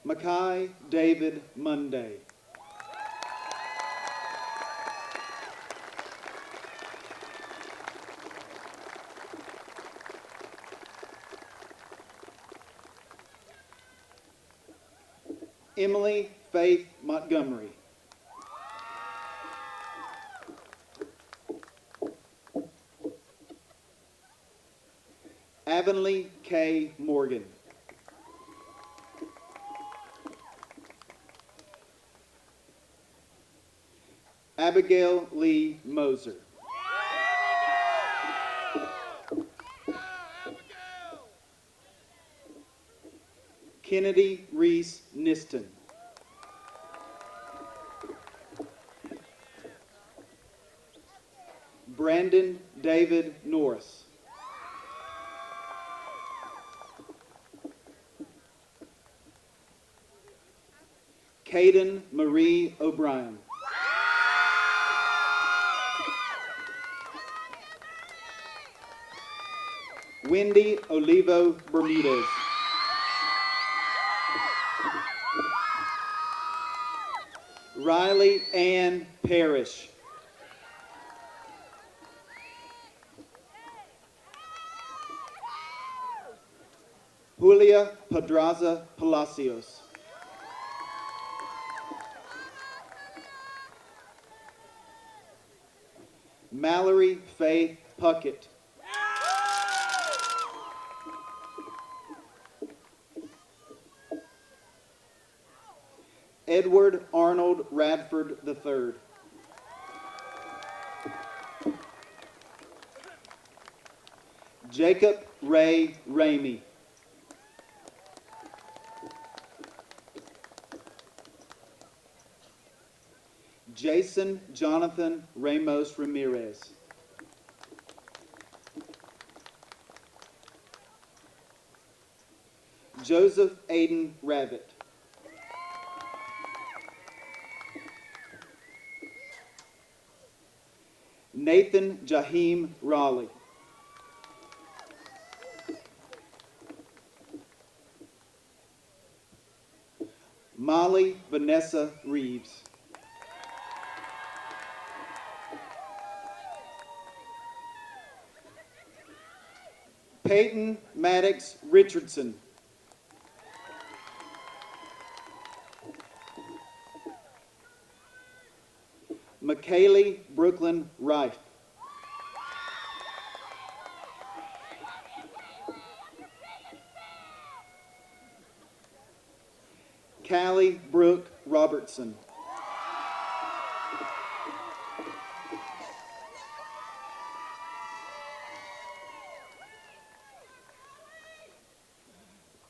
Mackay David Monday. Emily Faith Montgomery. Avonlea K. Morgan. Abigail Lee Moser. Kennedy Reese Niston. Brandon David Norris. Caden Marie O'Brien. Wendy Olivo Bermudez. Riley Ann Parrish. Julia Pedraza Palacios. Mallory Faith Puckett. Edward Arnold Radford III. Jacob Ray Ramey. Jason Jonathan Ramos Ramirez. Joseph Aiden Rabbit. Nathan Jaheem Raleigh. Molly Vanessa Reeves. Peyton Maddox Richardson. McKaylee Brooklyn Rife. Callie Brooke Robertson.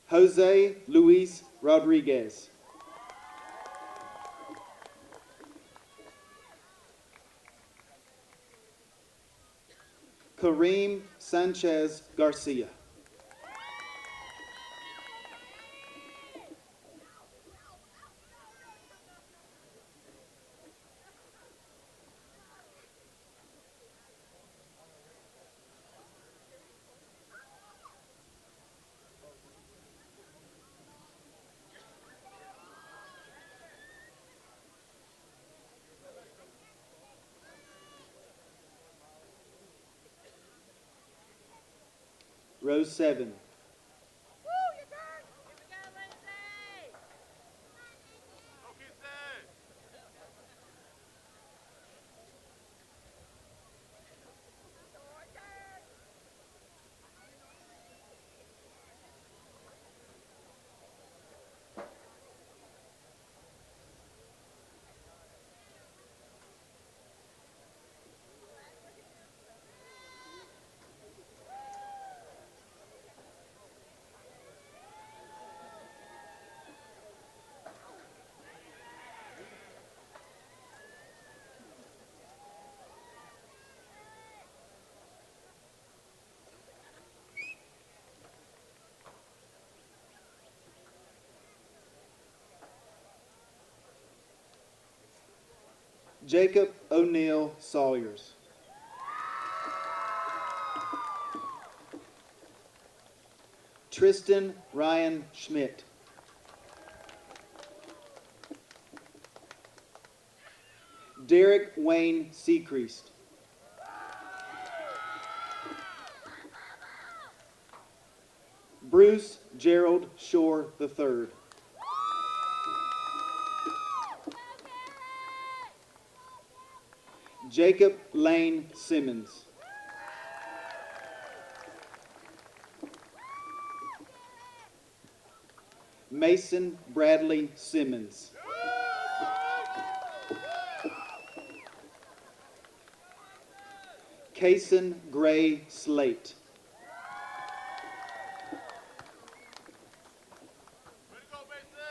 Jose Luis Rodriguez. Kareem Sanchez Garcia. Row 7. Jacob O'Neill Sawyers. Tristan Ryan Schmidt. Derek Wayne Seacreast. Bruce Gerald Shore III. Jacob Lane Simmons. Mason Bradley Simmons. Kason Gray Slate.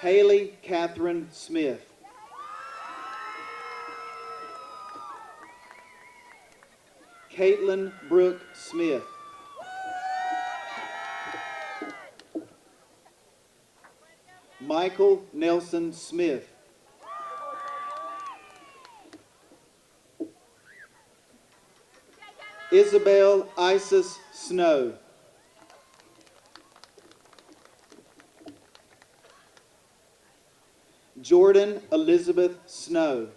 Haley Catherine Smith. Caitlin Brooke Smith. Michael Nelson Smith. Isabel Isis Snow. Jordan Elizabeth Snow.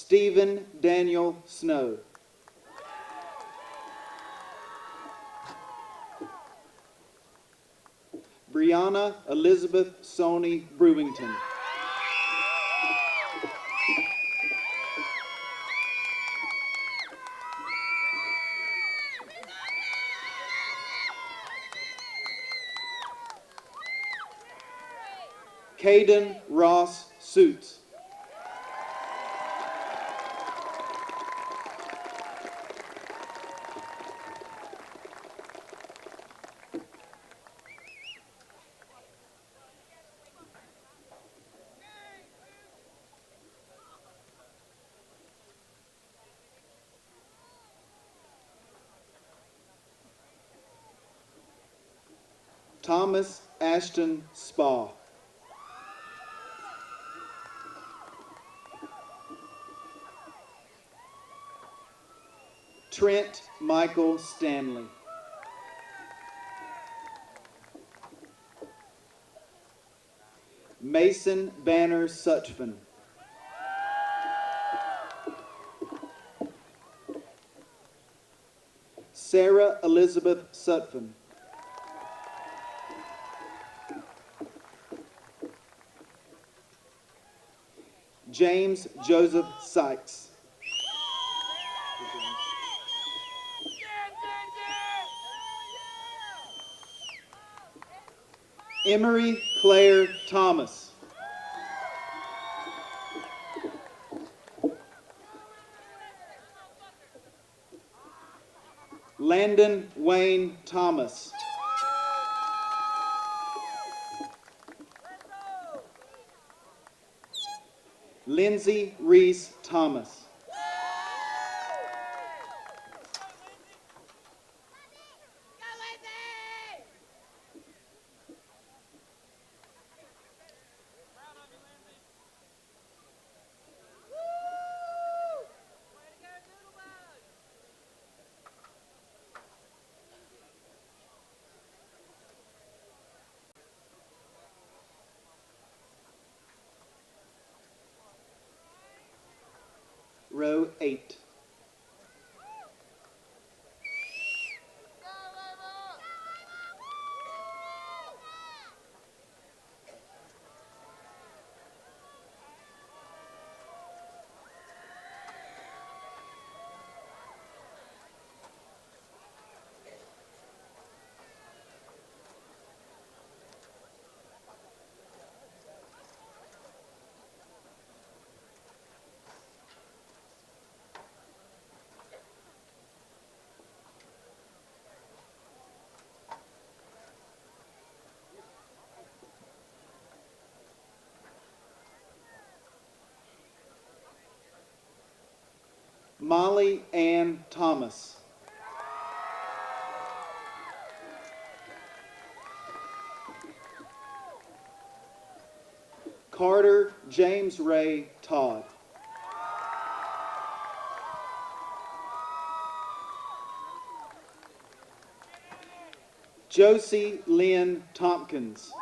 Stephen Daniel Snow. Brianna Elizabeth Sony Brewington. Caden Ross Suits. Thomas Ashton Spa. Trent Michael Stanley. Mason Banner Suchvin. Sarah Elizabeth Sutphin. James Joseph Sykes. Emery Claire Thomas. Landon Wayne Thomas. Lindsay Reese Thomas. Row 8. Molly Ann Thomas. Carter James Ray Todd. Josie Lynn Tompkins.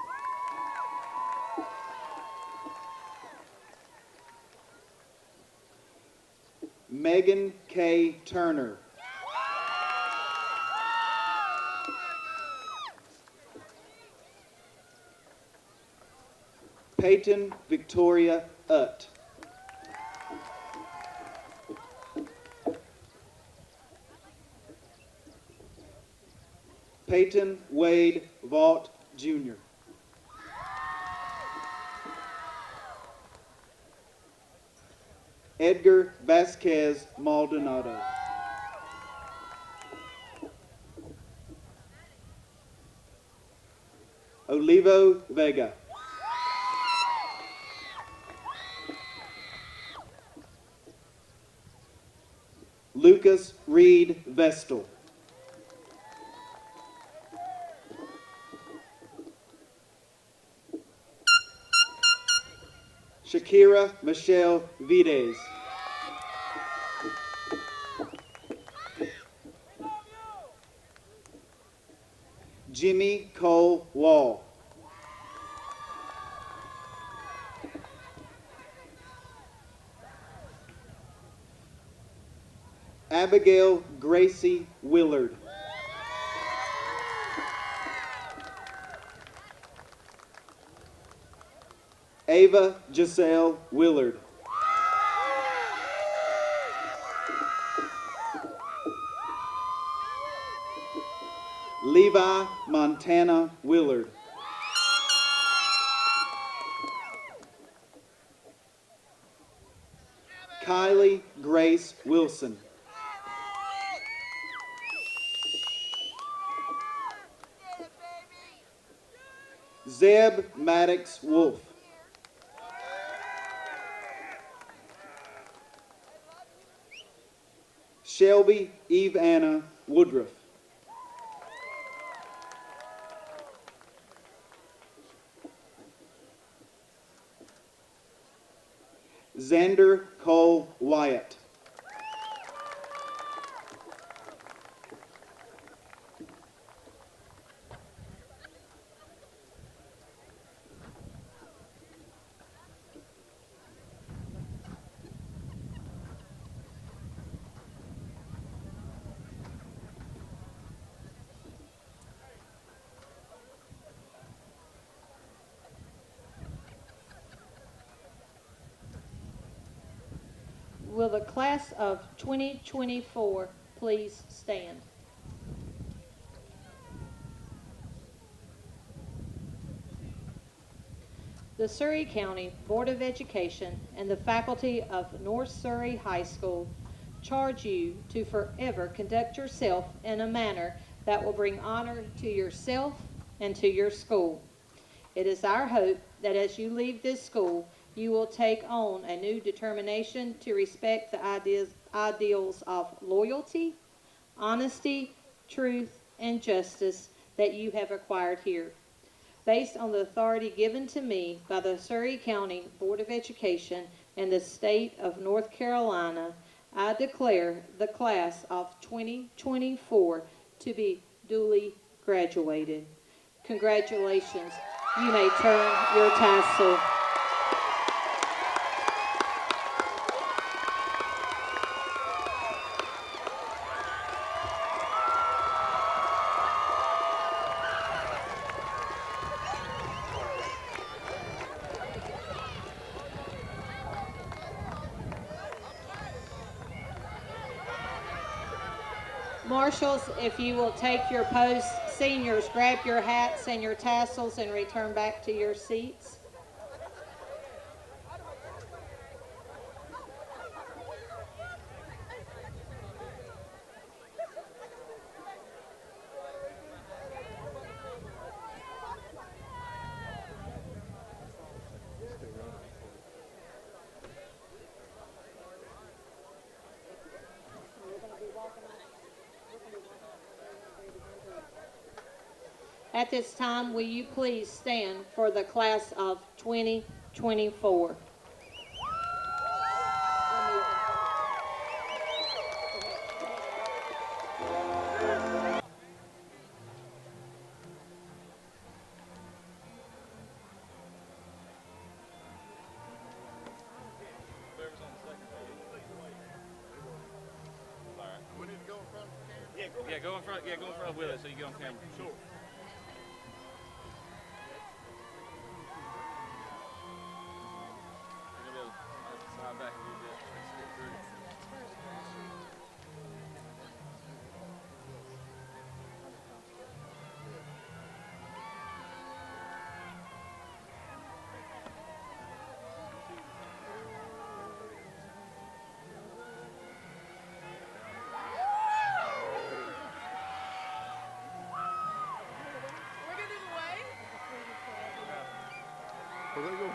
Megan K. Turner. Peyton Victoria Utt. Peyton Wade Vaught, Jr. Edgar Vasquez Maldonado. Olivo Vega. Lucas Reed Vestal. Shakira Michelle Vides. Jimmy Cole Wall. Abigail Gracie Willard. Ava Giselle Willard. Levi Montana Willard. Kylie Grace Wilson. Zeb Maddox Wolf. Shelby Eve Anna Woodruff. Xander Cole Wyatt. Will the class of 2024 please stand? The Surry County Board of Education and the faculty of North Surry High School charge you to forever conduct yourself in a manner that will bring honor to yourself and to your school. It is our hope that as you leave this school, you will take on a new determination to respect the ideals of loyalty, honesty, truth, and justice that you have acquired here. Based on the authority given to me by the Surry County Board of Education and the state of North Carolina, I declare the class of 2024 to be duly graduated. Congratulations. You may turn your tassel. Marshals, if you will take your posts, seniors, grab your hats and your tassels and return back to your seats. At this time, will you please stand for the class of 2024? Yeah, go in front. Yeah, go in front with it so you get on camera. Sure. Slide back a little bit. Skip through. Where they go?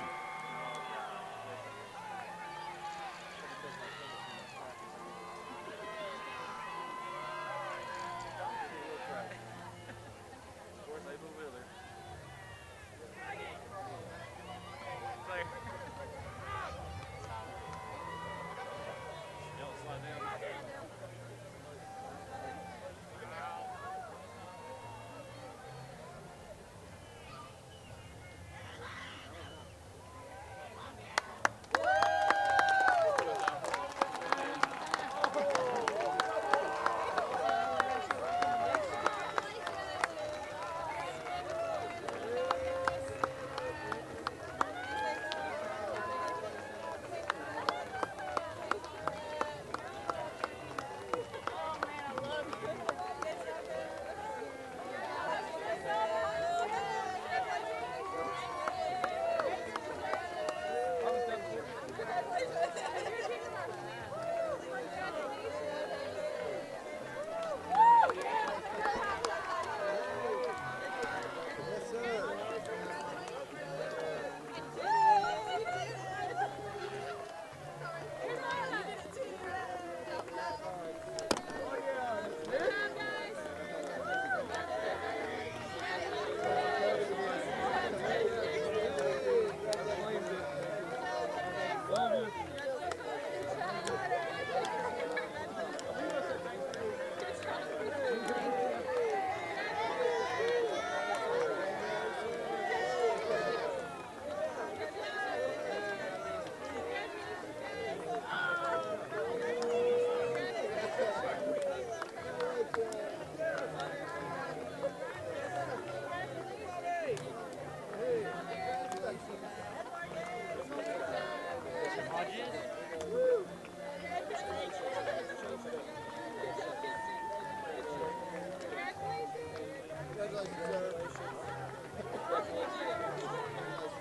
Yes.